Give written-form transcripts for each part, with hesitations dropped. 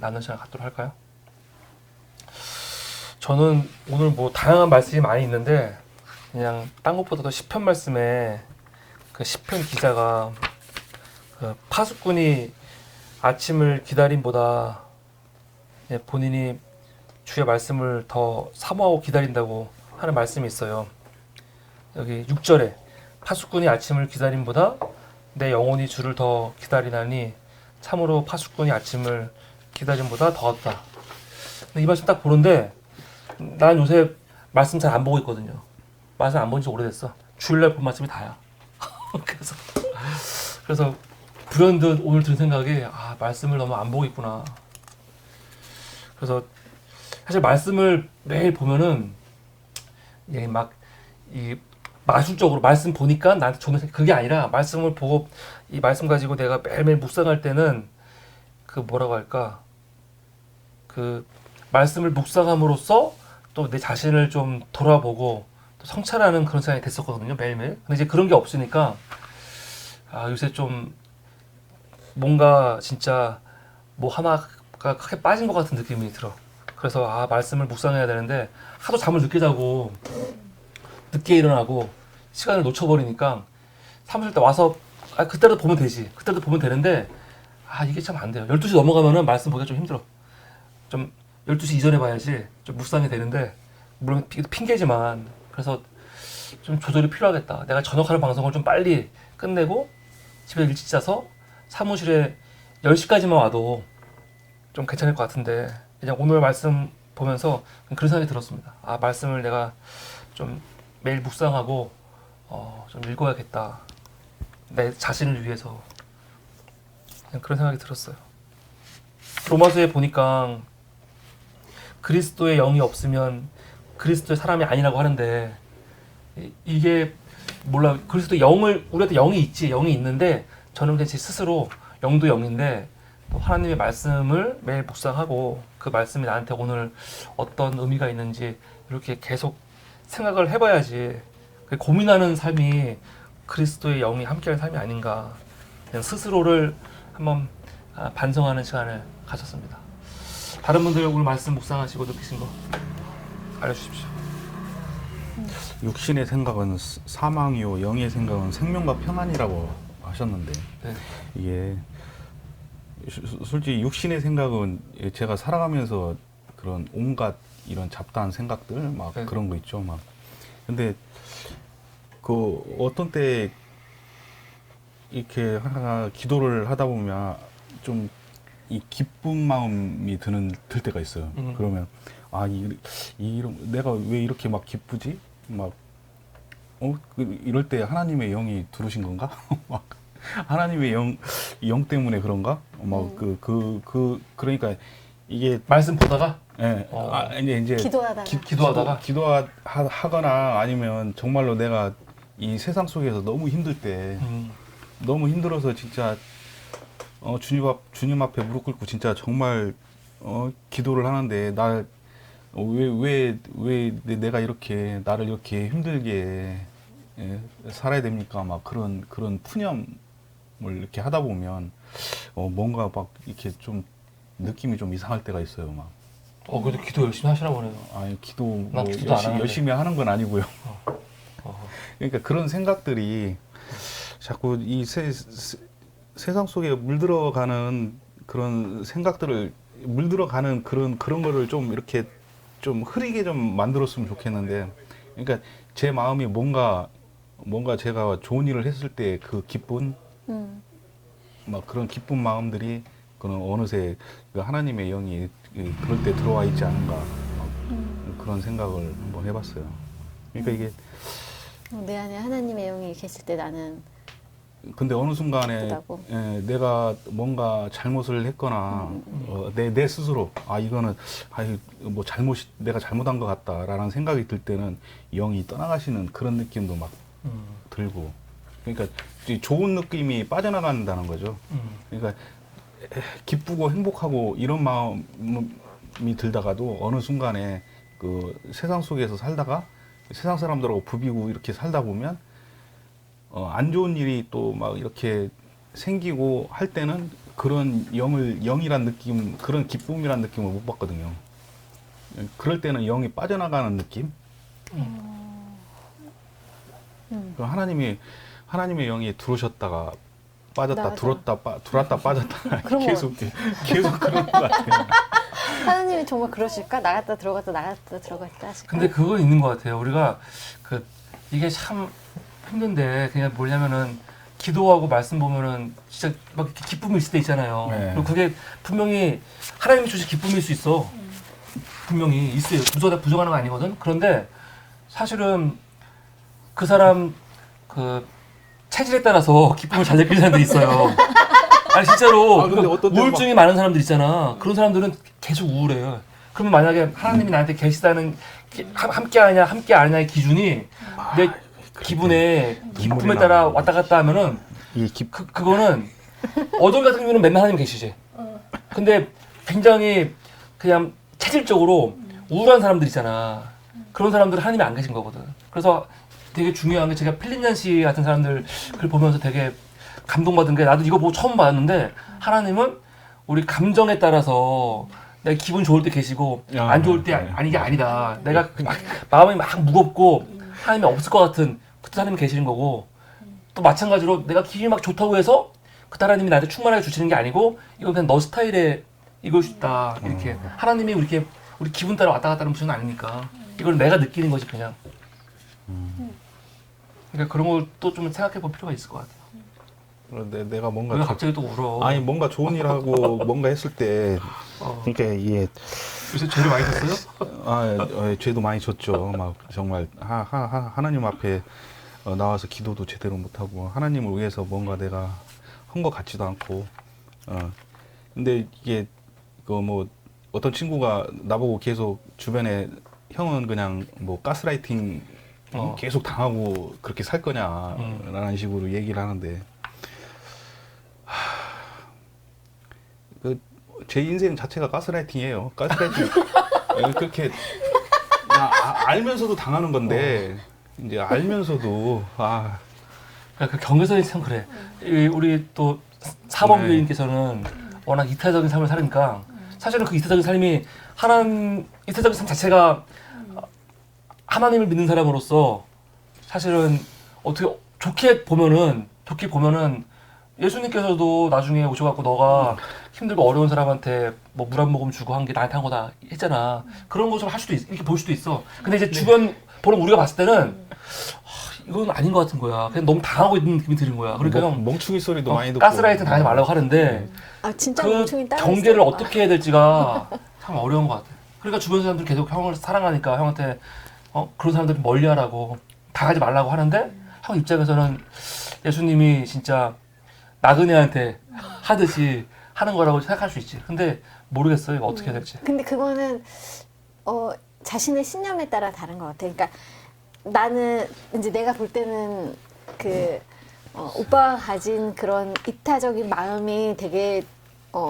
나누는 시간 갖도록 할까요? 저는 오늘 뭐 다양한 말씀이 많이 있는데 그냥 딴 것보다도 시편 말씀에 그 시편 기자가 그 파수꾼이 아침을 기다림보다 본인이 주의 말씀을 더 사모하고 기다린다고 하는 말씀이 있어요. 여기 6절에 파수꾼이 아침을 기다림보다 내 영혼이 주를 더 기다리나니 참으로 파수꾼이 아침을 기다림보다 더웠다. 이 말씀 딱 보는데 난 요새 말씀 잘 안 보고 있거든요. 말씀 안 본 지 오래됐어. 주일날 본 말씀이 다야. 그래서 불현듯 오늘 든 생각이 말씀을 너무 안 보고 있구나. 그래서 사실 말씀을 매일 보면은 막 이 마술적으로 말씀 보니까 나한테 좋은 생각, 그게 아니라 말씀을 보고 이 말씀 가지고 내가 매일매일 묵상할 때는 그 뭐라고 할까, 그 말씀을 묵상함으로써 또 내 자신을 좀 돌아보고 또 성찰하는 그런 시간이 됐었거든요, 매일매일. 근데 이제 그런 게 없으니까 요새 좀 뭔가 진짜 뭐 하나가 크게 빠진 것 같은 느낌이 들어. 그래서 말씀을 묵상해야 되는데 하도 잠을 늦게 자고 늦게 일어나고 시간을 놓쳐버리니까 사무실 때 와서 그때라도 보면 되지. 그때라도 보면 되는데 이게 참 안 돼요. 12시 넘어가면은 말씀 보기가 좀 힘들어. 좀 12시 이전에 봐야지 좀 묵상이 되는데, 물론 핑계지만. 그래서 좀 조절이 필요하겠다. 내가 저녁하는 방송을 좀 빨리 끝내고 집에 일찍 자서 사무실에 10시까지만 와도 좀 괜찮을 것 같은데, 그냥 오늘 말씀 보면서 그런 생각이 들었습니다. 말씀을 내가 좀 매일 묵상하고 좀 읽어야겠다. 내 자신을 위해서. 그냥 그런 생각이 들었어요. 로마서에 보니까 그리스도의 영이 없으면 그리스도의 사람이 아니라고 하는데, 이게 몰라. 그리스도 영을, 우리한테 영이 있지, 영이 있는데 저는 그냥 제 스스로 영도 영인데 또 하나님의 말씀을 매일 묵상하고 그 말씀이 나한테 오늘 어떤 의미가 있는지 이렇게 계속 생각을 해봐야지. 고민하는 삶이 그리스도의 영이 함께하는 삶이 아닌가. 그냥 스스로를 한번 반성하는 시간을 가졌습니다. 다른 분들 오늘 말씀 묵상하시고 느끼신 거 알려주십시오. 육신의 생각은 사망이요 영의 생각은 생명과 평안이라고 하셨는데, 네. 이게 솔직히 육신의 생각은 제가 살아가면서 그런 온갖 이런 잡다한 생각들 막 네. 그런 거 있죠. 막 근데 그 어떤 때 이렇게 하나 기도를 하다 보면 좀 이 기쁜 마음이 들 때가 있어요. 그러면 이런 내가 왜 이렇게 막 기쁘지? 막 이럴 때 하나님의 영이 들으신 건가? 막 하나님의 영 때문에 그런가? 막 그러니까 이게 말씀 보다가 이제 기도하다가 기도하거나 아니면 정말로 내가 이 세상 속에서 너무 힘들 때 너무 힘들어서 진짜 주님 앞에 무릎 꿇고 진짜 정말 기도를 하는데 왜 내가 이렇게 나를 이렇게 힘들게 살아야 됩니까? 막 그런 푸념을 이렇게 하다 보면 뭔가 막 이렇게 좀 느낌이 좀 이상할 때가 있어요. 막. 그래도 기도 열심히 하시나 보네요. 아니 기도 난 뭐 기도 안 하는데. 열심히 하는 건 아니고요. 그러니까 그런 생각들이 자꾸 이 세상 속에 물들어가는 그런 생각들을 물들어가는 그런 거를 좀 이렇게 좀 흐리게 좀 만들었으면 좋겠는데, 그러니까 제 마음이 뭔가 제가 좋은 일을 했을 때 그 기쁜 막 그런 기쁜 마음들이 그런 어느새 그 하나님의 영이 그럴 때 들어와 있지 않은가 그런 생각을 한번 해봤어요. 그러니까 이게 내 안에 하나님의 영이 계실 때 나는 근데 어느 순간에 기쁘다고. 내가 뭔가 잘못을 했거나 내 스스로 이거는 뭐 내가 잘못한 것 같다라는 생각이 들 때는 영이 떠나가시는 그런 느낌도 막 들고, 그러니까 좋은 느낌이 빠져나간다는 거죠. 그러니까 기쁘고 행복하고 이런 마음이 들다가도 어느 순간에 그 세상 속에서 살다가 세상 사람들하고 부비고 이렇게 살다 보면 안 좋은 일이 또 막 이렇게 생기고 할 때는 그런 영이란 느낌, 그런 기쁨이란 느낌을 못 받거든요. 그럴 때는 영이 빠져나가는 느낌? 그 하나님의 영이 들어오셨다가 빠졌다, 맞아. 들어왔다 빠졌다 그런 거 계속 그런 것 같아요. 하나님이 정말 그러실까? 나갔다 들어갔다 나갔다 들어갔다 하실까? 근데 그건 있는 것 같아요. 우리가 이게 참 힘든데 그냥 뭐냐면은 기도하고 말씀 보면은 진짜 막 이렇게 기쁨이 있을 때 있잖아요. 네. 그리고 그게 분명히 하나님이 주신 기쁨일 수 있어. 분명히 있어요. 부정하는 거 아니거든. 그런데 사실은 그 사람 그 체질에 따라서 기쁨을 잘 느끼는 사람들이 있어요. 아니 진짜로 근데 어떤 때는 우울증이 많은 사람들 있잖아. 그런 사람들은 계속 우울해요. 그러면 만약에 하나님이 나한테 계시다는 함께하냐 함께 안 하냐의 기준이 내 기분에 기쁨에 따라 왔다 갔다 하면은 그거는 어둠 같은 경우는 맨날 하나님 계시지. 근데 굉장히 그냥 체질적으로 우울한 사람들 있잖아. 그런 사람들은 하나님이 안 계신 거거든. 그래서 되게 중요한 게 제가 필립얀 씨 같은 사람들 글 보면서 되게 감동받은 게 나도 이거 보고 처음 봤는데 하나님은 우리 감정에 따라서 내가 기분 좋을 때 계시고 안 좋을 때 이게 아니다. 내가 막 마음이 막 무겁고 하나님이 없을 것 같은 그때 하나님이 계시는 거고 또 마찬가지로 내가 기분이 막 좋다고 해서 그때 하나님이 나한테 충만하게 주시는 게 아니고 이건 그냥 너 스타일의 이것이다. 이렇게 하나님이 우리 기분 따라 왔다 갔다 하는 분은 아니니까 이걸 내가 느끼는 거지 그냥. 그러니까 그런 걸 또 좀 생각해 볼 필요가 있을 것 같아요. 그런데 내가 뭔가 왜 갑자기 또 울어? 아니 뭔가 좋은 일 하고 뭔가 했을 때 그러니까 이게 요새 죄를 많이 졌어요? 죄도 많이 졌죠. 막 정말 하나님 앞에 나와서 기도도 제대로 못 하고 하나님을 위해서 뭔가 내가 한 것 같지도 않고 근데 이게 그 뭐 어떤 친구가 나보고 계속 주변에 형은 그냥 뭐 가스라이팅 계속 당하고 그렇게 살 거냐라는 식으로 얘기를 하는데 제 인생 자체가 가스라이팅이에요. 가스라이팅 그렇게 알면서도 당하는 건데 이제 알면서도 그러니까 그 경계선이 참 그래. 우리 또 사범교인께서는 워낙 이타적인 삶을 사니까 사실은 그 이타적인 삶이 이타적인 삶 자체가 하나님을 믿는 사람으로서 사실은 어떻게 좋게 보면은 예수님께서도 나중에 오셔갖고 너가 힘들고 어려운 사람한테 뭐 물 한 모금 주고 한 게 나한테 한 거다 했잖아. 그런 것처럼 할 수도 있어. 이렇게 볼 수도 있어. 근데 이제 주변 보는 우리가 봤을 때는 이건 아닌 것 같은 거야. 그냥 너무 당하고 있는 느낌이 드는 거야. 그러니까 형 멍충이 소리도 많이 듣고 가스라이팅 당하지 말라고 하는데 진짜 그 멍청이 따로 경계를 있어요. 어떻게 해야 될지가 참 어려운 것 같아. 그러니까 주변 사람들이 계속 형을 사랑하니까 형한테 그런 사람들 멀리하라고 당하지 말라고 하는데 형 입장에서는 예수님이 진짜 나그네한테 하듯이 하는 거라고 생각할 수 있지. 근데 모르겠어요. 이거 어떻게 해야 될지. 근데 그거는 자신의 신념에 따라 다른 것 같아. 그러니까 나는 이제 내가 볼 때는 오빠가 가진 그런 이타적인 마음이 되게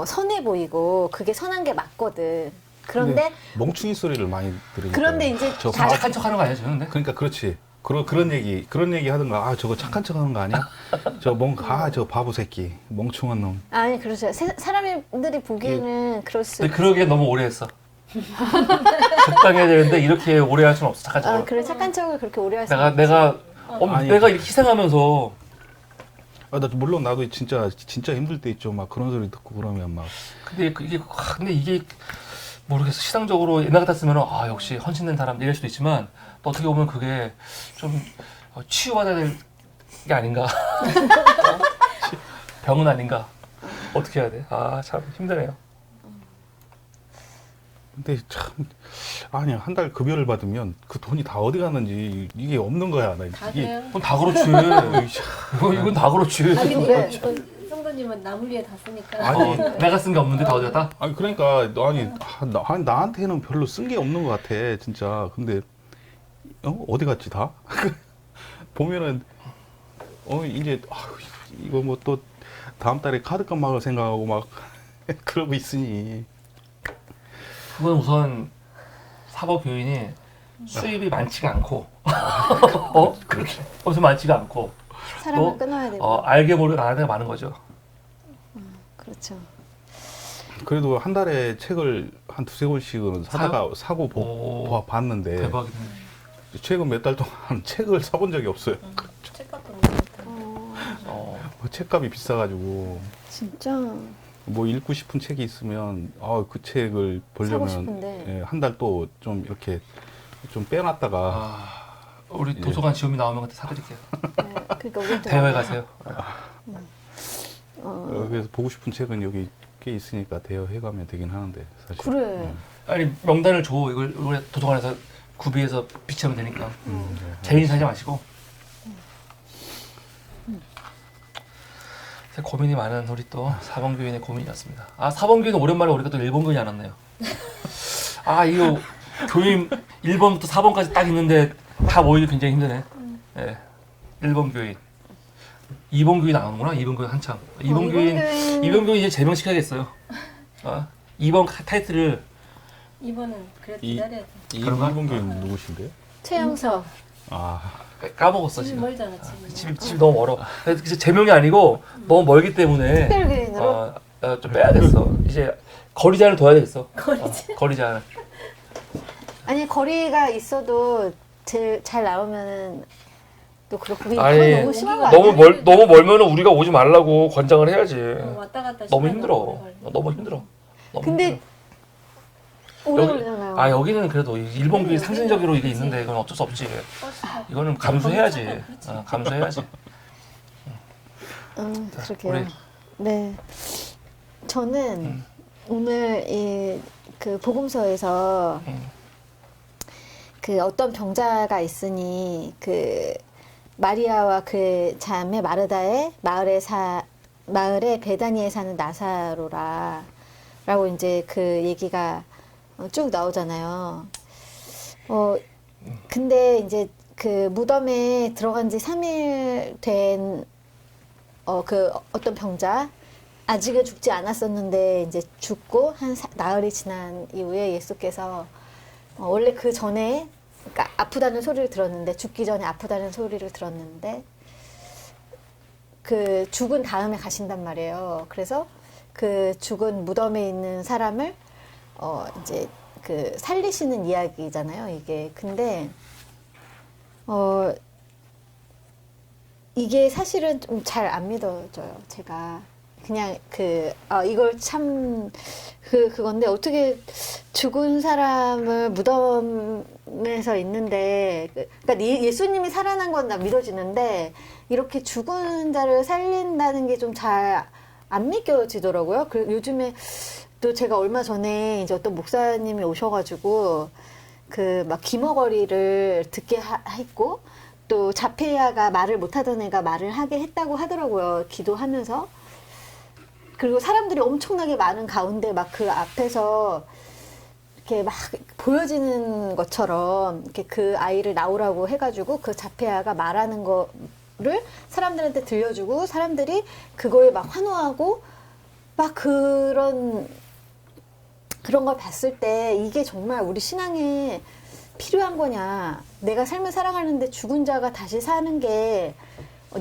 선해 보이고 그게 선한 게 맞거든. 그런데 멍충이 소리를 많이 들으니까 그런데 이제 착한 척하는 거 아니야 지금? 근데? 그러니까 그렇지. 그런 얘기 하던가 저거 착한 척하는 거 아니야? 저 바보 새끼 멍충한 놈. 아니 그렇죠. 사람들이 보기에는 그럴 수. 근데 그러기에 너무 오래 했어. 적당히 해야 되는데 이렇게 오래 할 수는 없어. 착한 척을. 그래 착한 척을 그렇게 오래 할 수. 내가 이렇게 희생하면서 물론 나도 진짜 힘들 때 있죠. 막 그런 소리 듣고 그러면 막. 근데 이게 모르겠어. 시상적으로 옛날 같았으면 역시 헌신된 사람 이럴 수도 있지만 또 어떻게 보면 그게 좀 치유받아야 될 게 아닌가. 병은 아닌가. 어떻게 해야 돼? 참 힘드네요. 근데 참 한 달 급여를 받으면 그 돈이 다 어디 갔는지 이게 없는 거야. 이게 그건 다 그렇지. 이건 다 그렇지. 근데 성도님은 남을 위해 다 쓰니까. 내가 쓴 게 없는데 다 어디 갔다? 그러니까 나한테는 별로 쓴 게 없는 것 같아 진짜. 근데 어디 갔지 다? 보면은 이제 이거 뭐 또 다음 달에 카드값 막을 생각하고 막 그러고 있으니. 그건 우선 사법교인이 수입이 많지가 않고 그렇게 엄청 많지가 않고 사람을 끊어야 되고. 알게 모르게 나한테가 많은 거죠. 그렇죠. 그래도 한 달에 책을 한 두세 권씩은 사고 오. 봤는데 대박이네. 최근 몇 달 동안 책을 사본 적이 없어요. 책값도 못 샀다. 어. 책값이 비싸가지고 진짜 뭐 읽고 싶은 책이 있으면 그 책을 사고 보려면 싶은데. 한 달 또 좀 이렇게 좀 빼놨다가 아, 우리 도서관 지원이 나오면 그때 사드릴게요. 네, 그러니까 우리 대여해 가세요. 그래서 보고 싶은 책은 여기 꽤 있으니까 대여해가면 되긴 하는데 사실. 그래. 아니 명단을 줘. 이걸 우리 도서관에서 구비해서 비치하면 되니까. 네. 개인 사지 마시고. 고민이 많은 우리 또 사범교인의 고민이었습니다. 아, 사범교인 오랜만에 우리가 또 1번 교인이 안 왔네요. 아, 이거 교인 1번부터 4번까지 딱 있는데 다 모이기 굉장히 힘드네. 예. 1번 교인. 2번 교인 안 오는구나. 2번 교인 한참. 2번 교인 2번 교인 이제 제명시켜야겠어요. 2번 타이틀을 이번은 그래도 이- 기다려야 돼. 그런가? 일본 교인 누구신데요? 최영석. 까먹었어 집이 지금. 멀잖아, 집이. 집이 너무 멀어. 그래서 제명이 아니고 너무 멀기 때문에 특별교인으로. 좀 빼야겠어. 이제 거리 제한을 둬야 되겠어. 거리 제한. 아니 거리가 있어도 제일 잘 나오면은 또 그렇고 아니, 그건 너무 심한 거 아니야? 너무 멀면은 우리가 오지 말라고 권장을 해야지. 왔다 갔다 너무 시간이 힘들어. 오래 걸려. 너무 힘들어. 너무 근데 힘들어. 오래 여기- 걸리잖아요. 아 여기는 그래도 일본 교육 여기는 상징적으로 이게 그치. 있는데 이건 어쩔 수 없지. 버스 타고. 이거는 감수해야지. 그렇지. 감수해야지. 그러게요. 우리- 네. 저는 오늘 그 복음서에서 그 어떤 병자가 있으니 그 마리아와 그의 자매 마르다의 마을에 베다니에 사는 나사로라 라고 이제 그 얘기가 쭉 나오잖아요. 근데 이제 그 무덤에 들어간 지 3일 된 그 어떤 병자 아직은 죽지 않았었는데 이제 죽고 한 나흘이 지난 이후에 예수께서 원래 그 전에 그러니까 아프다는 소리를 들었는데 죽기 전에 아프다는 소리를 들었는데 그 죽은 다음에 가신단 말이에요. 그래서 그 죽은 무덤에 있는 사람을 이제 그 살리시는 이야기잖아요. 이게 근데 이게 사실은 좀 잘 안 믿어져요. 제가 그냥 이걸 참 그건데 어떻게 죽은 사람을 무덤에서 있는데 그러니까 예수님이 살아난 건 다 믿어지는데 이렇게 죽은 자를 살린다는 게 좀 잘 안 믿겨지더라고요. 요즘에 또 제가 얼마 전에 이제 어떤 목사님이 오셔가지고 그 막 귀머거리를 듣게 했고 또 자폐아가 말을 못하던 애가 말을 하게 했다고 하더라고요. 기도하면서. 그리고 사람들이 엄청나게 많은 가운데 막 그 앞에서 이렇게 막 보여지는 것처럼 이렇게 그 아이를 나오라고 해가지고 그 자폐아가 말하는 거를 사람들한테 들려주고 사람들이 그거에 막 환호하고 막 그런 걸 봤을 때 이게 정말 우리 신앙에 필요한 거냐. 내가 삶을 살아가는데 죽은 자가 다시 사는 게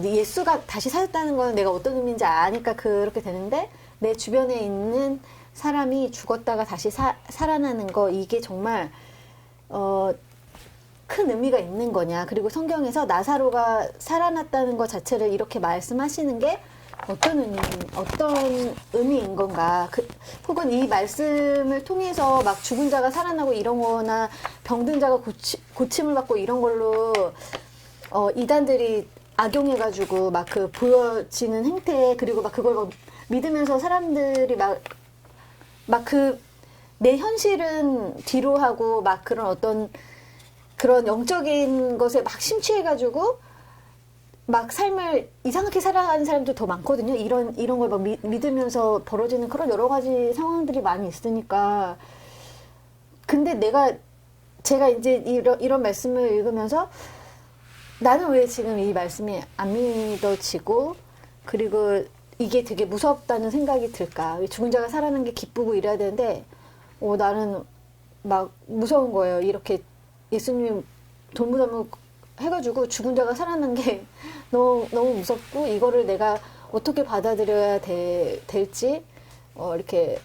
예수가 다시 사셨다는 건 내가 어떤 의미인지 아니까 그렇게 되는데 내 주변에 있는 사람이 죽었다가 다시 살아나는 거 이게 정말 큰 의미가 있는 거냐. 그리고 성경에서 나사로가 살아났다는 것 자체를 이렇게 말씀하시는 게 어떤 의미인 건가. 혹은 이 말씀을 통해서 막 죽은 자가 살아나고 이런 거나 병든 자가 고침을 받고 이런 걸로 이단들이 악용해가지고 막 그 보여지는 행태 그리고 막 그걸 막 믿으면서 사람들이 막 그 내 현실은 뒤로 하고 막 그런 어떤 그런 영적인 것에 막 심취해가지고 막 삶을 이상하게 살아가는 사람도 더 많거든요. 이런 걸 막 믿으면서 벌어지는 그런 여러 가지 상황들이 많이 있으니까. 근데 제가 이제 이런 말씀을 읽으면서 나는 왜 지금 이 말씀이 안 믿어지고 그리고 이게 되게 무섭다는 생각이 들까? 죽은 자가 살아나는 게 기쁘고 이래야 되는데 나는 막 무서운 거예요. 이렇게 예수님이 돌무덤을 해가지고 죽은 자가 살아난 게 너무 무섭고 이거를 내가 어떻게 받아들여야 될지 이렇게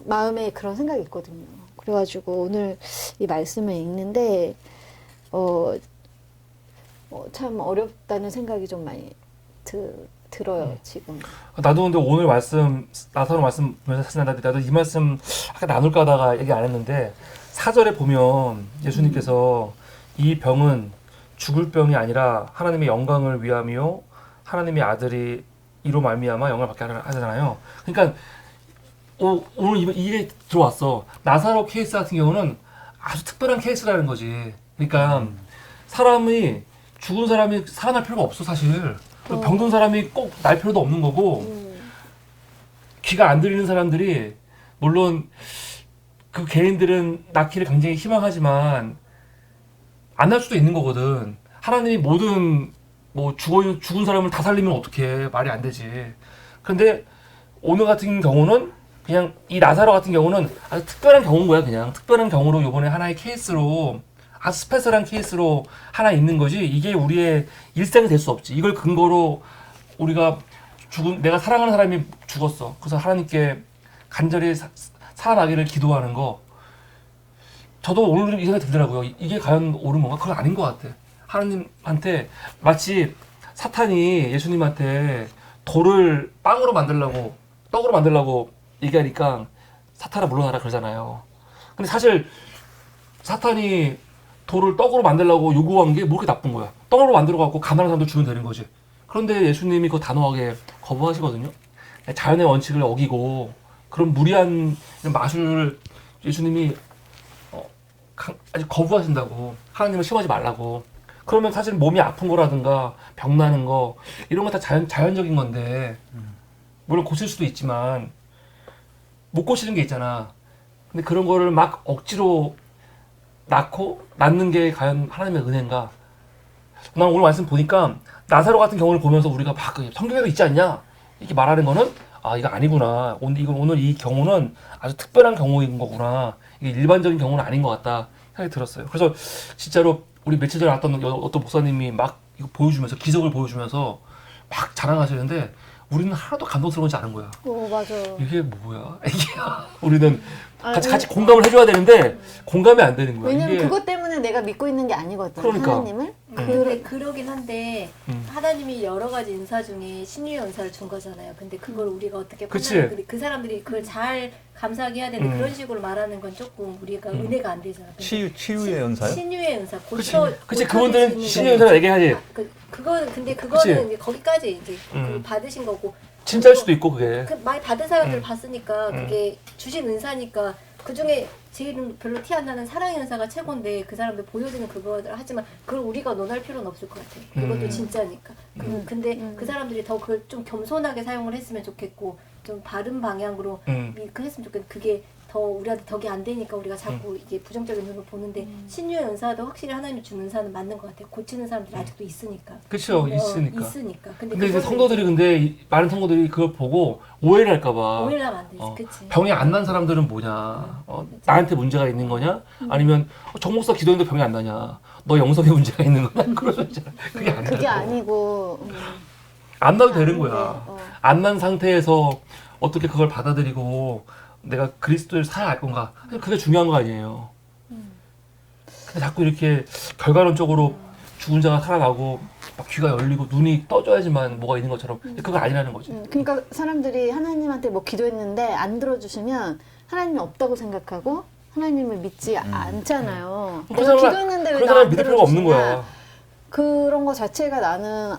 마음에 그런 생각이 있거든요. 그래가지고 오늘 이 말씀을 읽는데 참 어렵다는 생각이 좀 많이 들어요 지금. 나도 근데 오늘 말씀 나사로 말씀 보면서 사실 나도 이 말씀 아까 나눌까 하다가 얘기 안 했는데 4절에 보면 예수님께서 이 병은 죽을 병이 아니라 하나님의 영광을 위함이요 하나님의 아들이 이로 말미암아 영광을 받게 하잖아요. 그러니까 오늘 이게 들어왔어. 나사로 케이스 같은 경우는 아주 특별한 케이스라는 거지. 그러니까 사람이 죽은 사람이 살아날 필요가 없어 사실. 병든 사람이 꼭 날 필요도 없는 거고 귀가 안 들리는 사람들이 물론 그 개인들은 낫기를 굉장히 희망하지만 안 날 수도 있는 거거든. 하나님이 모든 뭐 죽은 사람을 다 살리면 어떡해. 말이 안 되지. 근데 오늘 같은 경우는 그냥 이 나사로 같은 경우는 아주 특별한 경우인 거야. 그냥 특별한 경우로 이번에 하나의 케이스로 아주 스페셜한 케이스로 하나 있는 거지. 이게 우리의 일상이 될 수 없지. 이걸 근거로 우리가 내가 사랑하는 사람이 죽었어. 그래서 하나님께 간절히 살아나기를 기도하는 거. 저도 오늘 이 생각이 들더라고요. 이게 과연 옳은 건가? 그건 아닌 것 같아. 하나님한테 마치 사탄이 예수님한테 돌을 떡으로 만들려고 얘기하니까 사탄아 물러나라 그러잖아요. 근데 사실 사탄이 돌을 떡으로 만들려고 요구한 게 뭐 그렇게 나쁜 거야. 떡으로 만들어갖고 가난한 사람들 주면 되는 거지. 그런데 예수님이 그거 단호하게 거부하시거든요. 자연의 원칙을 어기고 그런 무리한 마술을 예수님이 아주 거부하신다고. 하나님을 시험하지 말라고. 그러면 사실 몸이 아픈 거라든가 병나는 거 이런 거 다 자연적인 건데 물론 고칠 수도 있지만 못 고치는 게 있잖아. 근데 그런 거를 막 억지로 낳는 게 과연 하나님의 은혜인가? 난 오늘 말씀 보니까 나사로 같은 경우를 보면서 우리가 막 성경에도 있지 않냐? 이렇게 말하는 거는 이거 아니구나. 오늘 이 경우는 아주 특별한 경우인 거구나. 이게 일반적인 경우는 아닌 것 같다 생각이 들었어요. 그래서 진짜로 우리 며칠 전에 왔던 어떤 목사님이 막 이거 보여주면서 기적을 보여주면서 막 자랑하시는데 우리는 하나도 감동스러워하지 않은 거야. 맞아. 이게 뭐야? 이게 우리는 같이 공감을 해줘야 되는데 공감이 안 되는 거야. 왜냐면 이게 그것 때문에 내가 믿고 있는 게 아니거든. 그러니까. 하나님을. 근데 그러긴 한데 음. 하나님이 여러 가지 은사 중에 신유의 은사를 준 거잖아요. 근데 그걸 우리가 어떻게 그치. 판단하는 그 사람들이 그걸 잘 감사하게 해야 되는데 음. 그런 식으로 말하는 건 조금 우리가 은혜가 안 되잖아. 근데 치유의 연사요? 신유의 은사. 그치 그분들은 신의 은사를 얘기하지. 그거는 근데 그치. 그거는 이제 거기까지 이제 음. 받으신 거고. 진짜일 수도 있고 그게. 많이 받은 사람들을 음. 봤으니까 그게 주신 은사니까 그 중에 제일 별로 티 안 나는 사랑의 은사가 최고인데 그 사람들 보여주는 그거를 하지만 그걸 우리가 논할 필요는 없을 것 같아요. 그것도 진짜니까. 근데 그 사람들이 더 그걸 좀 겸손하게 사용을 했으면 좋겠고 좀 바른 방향으로 그 했으면 좋겠고 그게 더 우리한테 덕이 안 되니까 우리가 자꾸 이게 부정적인 눈으로 보는데 신유의 은사도 확실히 하나님이 준 은사는 맞는 것 같아요. 고치는 사람들이 아직도 있으니까. 그쵸 있으니까. 근데 이제 그거는 성도들이 근데 많은 성도들이 그걸 보고 오해를 할까봐. 오해를 하면 안 되지. 그치. 병이 안 난 사람들은 뭐냐? 나한테 문제가 있는 거냐? 아니면 정 목사 기도했는데 병이 안 나냐? 너 영성에 문제가 있는 거냐? 그러죠. 그게 아니야. 그게 아니고. 안 나도 되는 거야. 어. 안 난 상태에서 어떻게 그걸 받아들이고 내가 그리스도를 살아갈 건가? 그게 중요한 거 아니에요. 근데 자꾸 이렇게 결과론적으로 죽은 자가 살아나고 막 귀가 열리고 눈이 떠져야지만 뭐가 있는 것처럼 그거 아니라는 거지. 그러니까 사람들이 하나님한테 뭐 기도했는데 안 들어주시면 하나님이 없다고 생각하고 하나님을 믿지 않잖아요. 내가 기도했는데 왜 그 나 사람 안 믿을 필요가 없는 들어주시냐. 거야. 그런 거 자체가 나는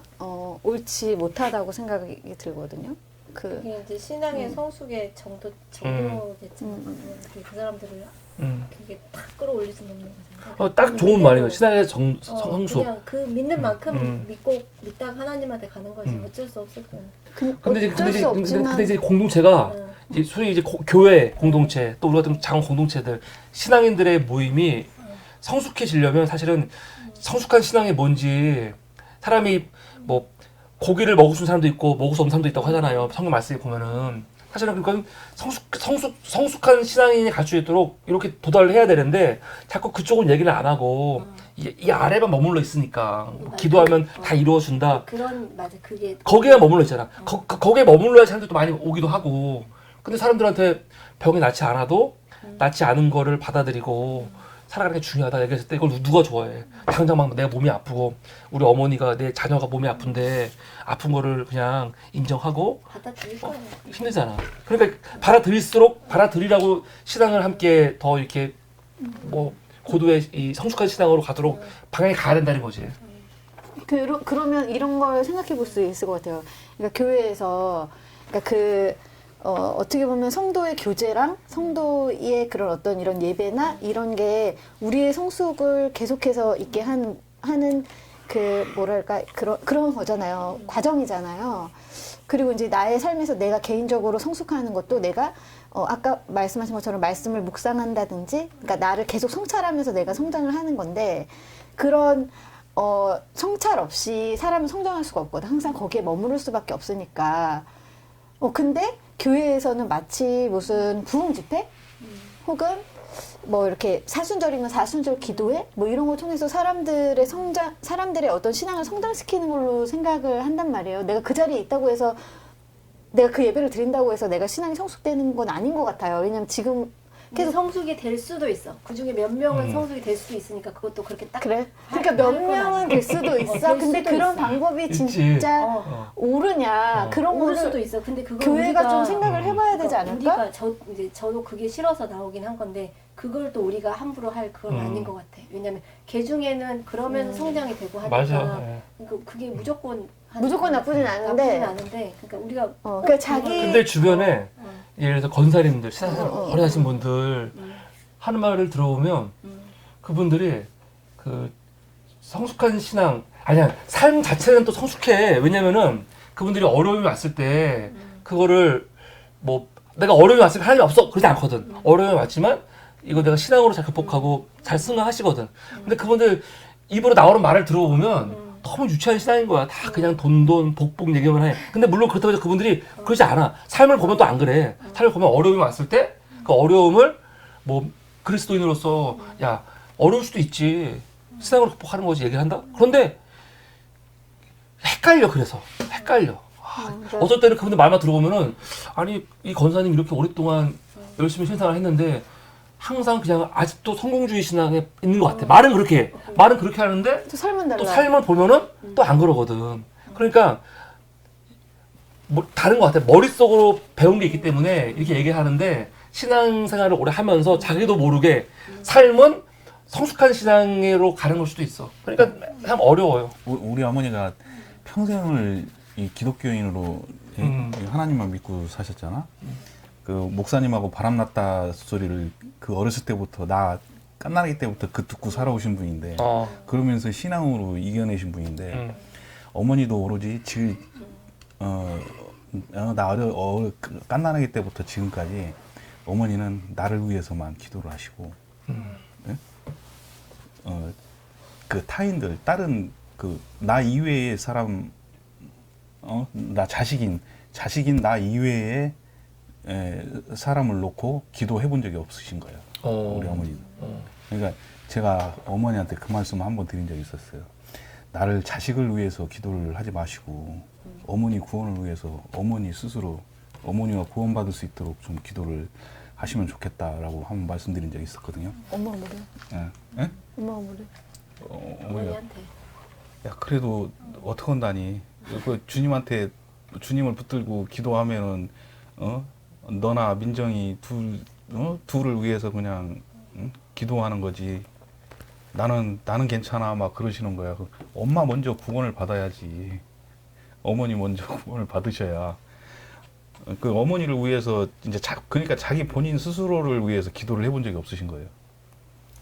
옳지 못하다고 생각이 들거든요. 그게 이제 신앙의 성숙의 정도겠죠. 그 사람들을 그게 탁 끌어올리지 않는 거잖아요. 딱 좋은 말이에요. 신앙의 성숙. 그냥 그 믿는 만큼 믿다가 하나님한테 가는 거지. 어쩔 수 없을 거야. 근데 이제 공동체가 이제 소위 이제 교회 공동체 또 우리 같은 작은 공동체들 신앙인들의 모임이 성숙해지려면 사실은 성숙한 신앙이 뭔지 사람이 뭐 고기를 먹을 수 있는 사람도 있고 먹을 수 없는 사람도 있다고 하잖아요. 성경 말씀에 보면은 사실은 그러니까 성숙한 신앙인이 갈 수 있도록 이렇게 도달을 해야 되는데 자꾸 그쪽은 얘기를 안 하고 이 아래만 머물러 있으니까 기도하면 다 이루어준다. 그런 맞아 그게 거기에 머물러 있잖아. 거기에 머물러야 사람들도 많이 오기도 하고 근데 사람들한테 병이 낫지 않아도 낫지 않은 거를 받아들이고 살아가는 게 중요하다 얘기했을 때 이걸 누가 좋아해? 당장 막 내 몸이 아프고 우리 어머니가 내 자녀가 몸이 아픈데 아픈 거를 그냥 인정하고 받아들일 거예요. 힘들잖아. 그러니까 받아들이라고 신앙을 함께 더 이렇게 뭐 고도의 이 성숙한 신앙으로 가도록 방향이 가야 된다는 거지. 그러면 이런 걸 생각해 볼 수 있을 것 같아요. 그러니까 교회에서 그러니까 어떻게 보면 성도의 교제랑 성도의 그런 어떤 이런 예배나 이런 게 우리의 성숙을 계속해서 있게 하는 그 뭐랄까 그런 거잖아요. 과정이잖아요. 그리고 이제 나의 삶에서 내가 개인적으로 성숙하는 것도 내가 아까 말씀하신 것처럼 말씀을 묵상한다든지, 그러니까 나를 계속 성찰하면서 내가 성장을 하는 건데 그런 성찰 없이 사람은 성장할 수가 없거든. 항상 거기에 머무를 수밖에 없으니까. 근데 교회에서는 마치 무슨 부흥 집회? 혹은 뭐 이렇게 사순절이면 사순절 기도회? 뭐 이런 걸 통해서 사람들의 어떤 신앙을 성장시키는 걸로 생각을 한단 말이에요. 내가 그 자리에 있다고 해서, 내가 그 예배를 드린다고 해서 내가 신앙이 성숙되는 건 아닌 것 같아요. 왜냐면 지금 계속 성숙이 될 수도 있어. 그 중에 몇 명은 성숙이 될 수도 있으니까 그것도 그렇게 딱. 그래? 그러니까 몇 명은 될 수도 있어. 될 근데 수도 그런 있어. 방법이 있지. 진짜 옳으냐? 그런 모를 거를 수도 있어. 근데 그걸 교회가 우리가 좀 생각을 해봐야 되지 않을까? 우리가 이제 저도 그게 싫어서 나오긴 한 건데 그걸 또 우리가 함부로 할 그건 아닌 것 같아. 왜냐면 개 중에는 그러면 성장이 되고 하니까. 맞아. 예. 그러니까 그게 무조건 나쁘진 않은데. 그러니까 우리가 그러니까 자기 근데 주변에 예를 들어서 건사님들, 신앙생활 오래 하신 분들 하는 말을 들어보면 그분들이 그 성숙한 신앙, 아니야, 삶 자체는 또 성숙해. 왜냐면은 그분들이 어려움이 왔을 때 그거를 뭐 내가 어려움이 왔을 때 하나님이 없어 그러지 않거든. 어려움이 왔지만 이거 내가 신앙으로 잘 극복하고 잘 승화하시거든. 근데 그분들 입으로 나오는 말을 들어보면 너무 유치한 신앙인 거야. 다 그냥 돈, 복복 얘기만 해. 근데 물론 그렇다고 해서 그분들이 그러지 않아. 삶을 보면 또 안 그래. 삶을 보면 어려움이 왔을 때 그 어려움을 뭐 그리스도인으로서 야, 어려울 수도 있지. 신앙으로 극복하는 거지 얘기를 한다? 그런데 헷갈려. 그래서 헷갈려. 어쩔 때는 그분들 말만 들어보면은 아니 이 권사님 이렇게 오랫동안 열심히 신앙을 했는데 항상 그냥 아직도 성공주의 신앙에 있는 것 같아. 말은 그렇게 하는데 또 삶은 달라. 또 삶을 보면은 또 안 그러거든. 그러니까 뭐 다른 것 같아. 머릿속으로 배운 게 있기 때문에 이렇게 얘기하는데 신앙생활을 오래 하면서 자기도 모르게 삶은 성숙한 신앙으로 가는 걸 수도 있어. 그러니까 참 어려워요. 우리 어머니가 평생을 이 기독교인으로 하나님만 믿고 사셨잖아. 그 목사님하고 바람났다 소리를 그 어렸을 때부터 나 깐나기 때부터 그 듣고 살아오신 분인데 그러면서 신앙으로 이겨내신 분인데 어머니도 오로지 나 깐나기 때부터 지금까지 어머니는 나를 위해서만 기도를 하시고 네? 그 타인들 다른 그 나 이외의 사람 나 자식인 나 이외의 사람을 놓고 기도해 본 적이 없으신 거예요. 우리 어머니는. 그러니까 제가 어머니한테 그 말씀을 한번 드린 적이 있었어요. 나를 자식을 위해서 기도를 하지 마시고 어머니 구원을 위해서 어머니 스스로 어머니가 구원받을 수 있도록 좀 기도를 하시면 좋겠다라고 한번 말씀드린 적이 있었거든요. 엄마가 뭐래? 예? 엄마가 뭐래? 어머니한테. 야 그래도 어떻게 한다니? 그 주님을 붙들고 기도하면은 너나 민정이 둘을 위해서 그냥 기도하는 거지. 나는 괜찮아 막 그러시는 거야. 엄마 먼저 구원을 받아야지. 어머니 먼저 구원을 받으셔야. 그 어머니를 위해서 이제 그러니까 자기 본인 스스로를 위해서 기도를 해본 적이 없으신 거예요.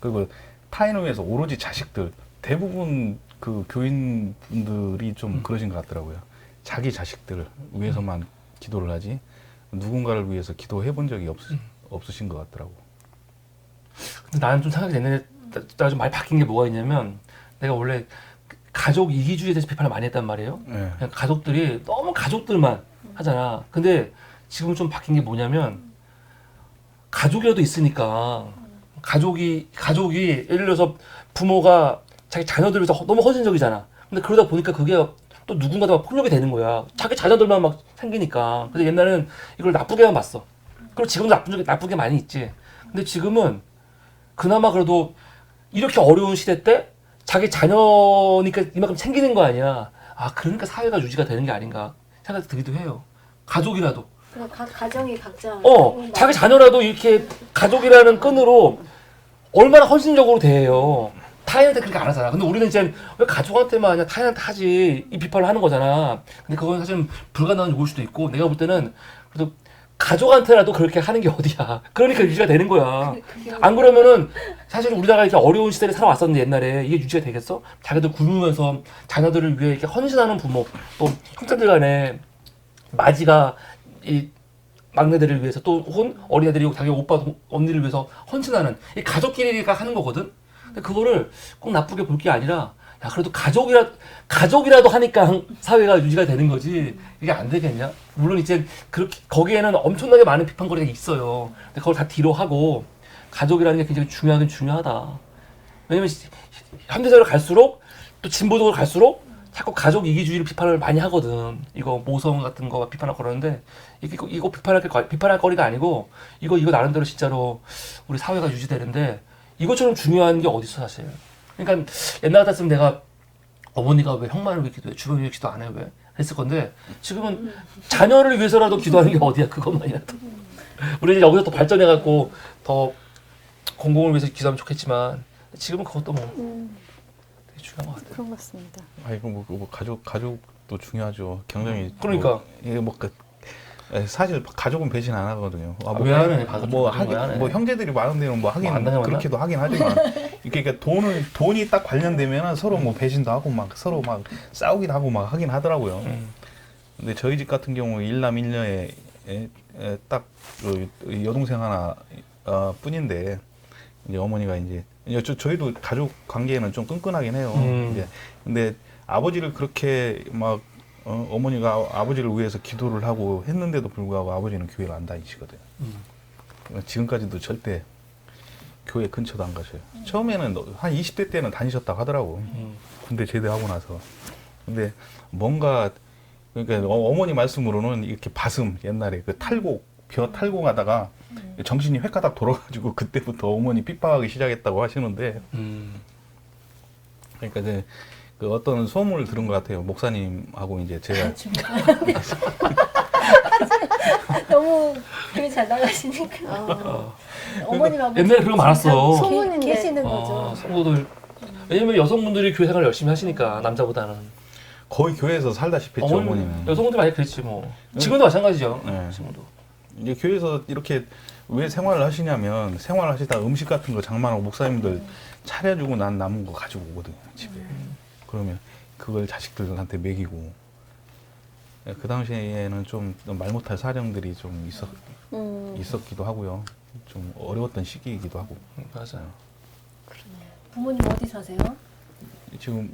그리고 타인을 위해서 오로지 자식들 대부분 그 교인분들이 좀 그러신 것 같더라고요. 자기 자식들 위해서만 기도를 하지 누군가를 위해서 기도해 본 적이 없으신 것 같더라고. 근데 나는 좀 생각이 됐는데 나 좀 많이 바뀐 게 뭐가 있냐면 내가 원래 가족 이기주의에 대해서 비판을 많이 했단 말이에요. 네. 그냥 가족들이 너무 가족들만 하잖아. 근데 지금 좀 바뀐 게 뭐냐면 가족이라도 있으니까 가족이 예를 들어서 부모가 자기 자녀들을 위해서 너무 헌신적이잖아. 근데 그러다 보니까 그게 또 누군가도 막 폭력이 되는 거야. 자기 자녀들만 막 생기니까. 근데 옛날에는 이걸 나쁘게만 봤어. 그리고 지금도 나쁜 게 많이 있지. 근데 지금은 그나마 그래도 이렇게 어려운 시대 때 자기 자녀니까 이만큼 챙기는 거 아니야. 아, 그러니까 사회가 유지가 되는 게 아닌가 생각이 들기도 해요. 가족이라도. 그냥 각 가정이 각자 자기 자녀라도 이렇게 가족이라는 끈으로 얼마나 헌신적으로 대해요. 타인한테 그렇게 안 하잖아. 근데 우리는 이제 왜 가족한테만 하냐, 타인한테 하지, 이 비판을 하는 거잖아. 근데 그건 사실 불가능한 요구일 수도 있고, 내가 볼 때는 그래도 가족한테라도 그렇게 하는 게 어디야. 그러니까 유지가 되는 거야. 안 그러면은 사실 우리나라가 이렇게 어려운 시대를 살아왔었는데 옛날에 이게 유지가 되겠어? 자기들 굶으면서 자녀들을 위해 이렇게 헌신하는 부모, 또 형제들 간에 맞이가 이 막내들을 위해서 또 혹은 어린애들이 자기 오빠 언니를 위해서 헌신하는 이 가족끼리가 하는 거거든. 근데 그거를 꼭 나쁘게 볼 게 아니라 야 그래도 가족이라도 하니까 사회가 유지가 되는 거지 이게 안 되겠냐? 물론 이제 그렇게 거기에는 엄청나게 많은 비판거리가 있어요. 근데 그걸 다 뒤로 하고 가족이라는 게 굉장히 중요하긴 중요하다. 왜냐면 현대사회로 갈수록 또 진보적으로 갈수록 자꾸 가족 이기주의를 비판을 많이 하거든. 이거 모성 같은 거 비판하고 그러는데 이거 비판할 거리가 아니고 이거 나름대로 진짜로 우리 사회가 유지되는데 이것처럼 중요한 게 어디 있어 사실. 그러니까 옛날 같았으면 내가 어머니가 왜 형만을 왜 기도해? 주변을 위해 기도 안 해? 왜? 했을 건데 지금은 자녀를 위해서라도 기도하는 게 어디야 그것만이라도. 우리 이제 여기서 또 발전해갖고 더 공공을 위해서 기도하면 좋겠지만 지금은 그것도 뭐 되게 중요한 것 같아요. 그런 것 같습니다. 이거 뭐 가족도 중요하죠. 굉장히 그러니까. 이게 사실 가족은 배신 안 하거든요. 왜 하는 가족 뭐 왜 하네. 하긴 뭐 형제들이 많은데는 뭐 하긴 안 당해봤나? 그렇게도 하긴 하지만 그러니까 돈이 딱 관련되면 서로 뭐 배신도 하고 막 서로 막 싸우기도 하고 막 하긴 하더라고요. 근데 저희 집 같은 경우 일남 일녀에 딱 여동생 하나 뿐인데 이제 어머니가 이제 저희도 가족 관계는 좀 끈끈하긴 해요. 이제 근데 아버지를 그렇게 막 어머니가 아버지를 위해서 기도를 하고 했는데도 불구하고 아버지는 교회를 안 다니시거든요. 지금까지도 절대 교회 근처도 안 가셔요. 처음에는 한 20대 때는 다니셨다고 하더라고. 군대 제대하고 나서. 근데 뭔가 그러니까 어머니 말씀으로는 이렇게 바슴 옛날에 그 벼 탈곡하다가 정신이 획가닥 돌아가지고 그때부터 어머니 핍박하기 시작했다고 하시는데 그러니까 이제 그 어떤 소문을 들은 것 같아요. 목사님하고 이제 제가 너무 교회 잘 나가시니까 어머님하고 옛날에 그런 거 많았어. 소문인데. 계시는 거죠. 성도들 왜냐면 여성분들이 교회 생활 열심히 하시니까 남자보다는 거의 교회에서 살다시피 했죠. 어머니는. 여성분들 많이 그랬지 뭐. 지금도 마찬가지죠. 네. 지금도. 이제 교회에서 이렇게 왜 생활을 하시냐면 생활하시다 음식 같은 거 장만하고 목사님들 차려주고 난 남은 거 가지고 오거든요 집에. 그러면 그걸 자식들한테 먹이고. 그 당시에는 좀 말 못할 사정들이 좀 있었기도 하고요. 좀 어려웠던 시기이기도 하고. 맞아요. 부모님 어디 사세요? 지금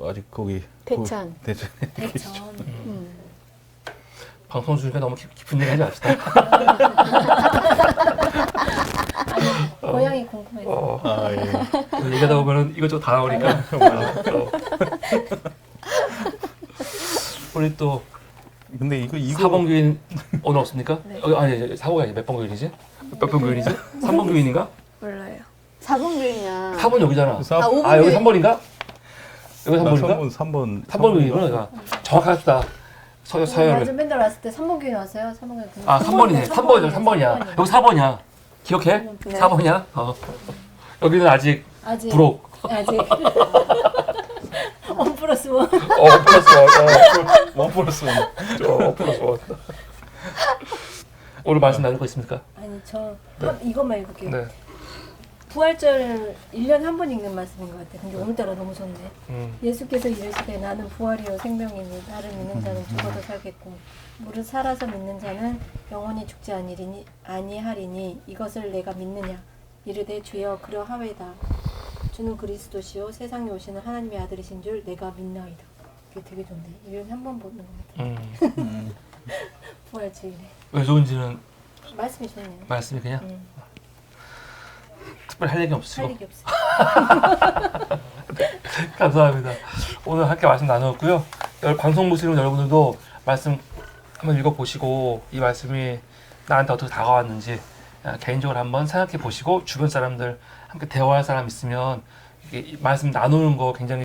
아직 거기 대천. 대천. 대천. 방송 중이니까 너무 깊은 얘기 하지 맙시다. 고향이 궁금해서. 아 예. 얘기하다 보면은 이것저것 다 나오니까. 우리 또 근데 이거 4번 교인 오늘 없습니까? 네. 아니 4번이 아니 몇 번 교인이지? 몇 번 교인이지? 3번 교인인가? 몰라요. 4번 교인이야. 4번 여기잖아. 5번 아 여기 교인. 3번인가? 여기 3번인가? 3번 3번 교인이구나. 내가 정확합시다. 서열을. 맞아, 맨날 왔을 때 3번 교회 왔어요. 3번 교회. 아 3번이네. 3번이야. 여기 4번이야. 기억해? 네. 4번이야. 여기는 아직 부록. 아직. 1+1. 플러스 원. 원 플러스 원. 플러스 원. 오늘 말씀 나눌 거 있습니까? 아니 이것만 읽을게요. 네. 부활절 1년에 한 번 읽는 말씀인 것 같아요. 근데 오늘따라 너무 좋네. 예수께서 이르시되 나는 부활이요 생명이니 나를 믿는 자는 죽어도 살겠고 무릇 살아서 믿는 자는 영원히 죽지 아니하리니 이것을 내가 믿느냐 이르되 주여 그러하외다. 주는 그리스도시요 세상에 오시는 하나님의 아들이신 줄 내가 믿나이다. 이게 되게 좋네. 1년에 한 번 보는 것 같아요. 부활주일에. 왜 좋은지는 말씀이 좋네요. 말씀이 그냥 특별히 할 얘기 없으시고. 할 얘기 없어요. 감사합니다. 오늘 함께 말씀 나누었고요. 방송 보시는 여러분들도 말씀 한번 읽어보시고 이 말씀이 나한테 어떻게 다가왔는지 개인적으로 한번 생각해 보시고 주변 사람들 함께 대화할 사람 있으면 이게 말씀 나누는 거 굉장히